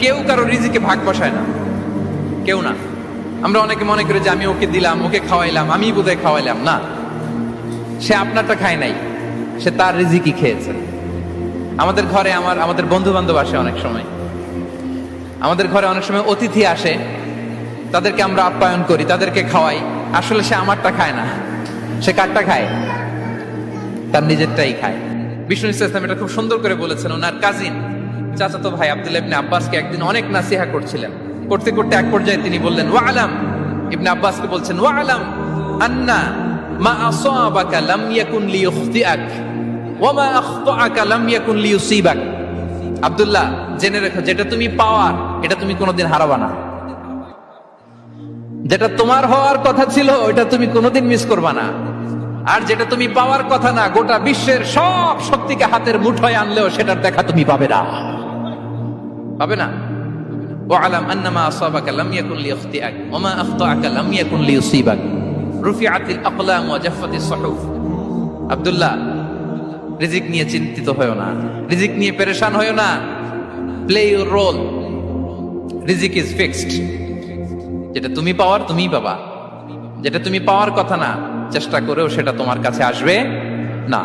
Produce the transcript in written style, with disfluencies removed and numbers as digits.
কেউ কারো রিজিকে ভাগ বসায় না, কেউ না। আমরা অনেকে মনে করি যে আমি ওকে দিলাম, ওকে খাওয়াইলাম, আমি বোধহয় খাওয়াইলাম। না, সে আপনারটা খায় নাই, সে তার রিজিকই খেয়েছে। আমাদের ঘরে আমাদের বন্ধু বান্ধব আসে অনেক সময়, আমাদের ঘরে অনেক সময় অতিথি আসে, তাদেরকে আমরা আপ্যায়ন করি, তাদেরকে খাওয়াই। আসলে সে আমারটা খায় না, সে কারটা খায়? তার নিজেরটাই খায়। বিষ্ণু ইসলাম এটা খুব সুন্দর করে বলেছেন। ওনার কাজিন চাচাতো ভাই আব্দুল্লাহ ইবনে আব্বাসকে একদিন অনেক নাসিহা করছিলেন। করতে করতে এক পর্যায়ে তিনি বললেন, ওয়া আলাম, ইবনে আব্বাসকে বলছেন, ওয়া আলাম আন্না মা আসাবাকা লাম ইয়াকুন লিইখতিআক ওয়া মা আখতাআকা লাম ইয়াকুন লিইউসিবাক। আব্দুল্লাহ, জেনে রেখো, যেটা তুমি পাওয়ার এটা তুমি কোনোদিন হারাবা না। যেটা তোমার হওয়ার কথা ছিল ওটা তুমি কোনোদিন মিস করবা না। আর যেটা তুমি পাওয়ার কথা না, গোটা বিশ্বের সব শক্তিকে হাতের মুঠোয় আনলেও সেটার দেখা তুমি পাবে না, পাবে না। ওয়ালাম আন্নামা আসাবাকা লাম ইয়াকুন লিইখতিআক ওয়া মা আখতাআকা লাম ইয়াকুন লিইউসিবাক রুফিআতিল আকলাম ওয়া জাফফাতিস সুহুফ। আব্দুল্লাহ, রিজিক নিয়ে চিন্তিত হয়ো না, রিজিক নিয়ে পেরেশান হয়ো না। প্লে ইউর রোল, রিজিক ইজ ফিক্সড। যেটা তুমি পাওয়ার তুমিই পাবা, যেটা তুমি পাওয়ার কথা না চেষ্টা করেও সেটা তোমার কাছে আসবে না।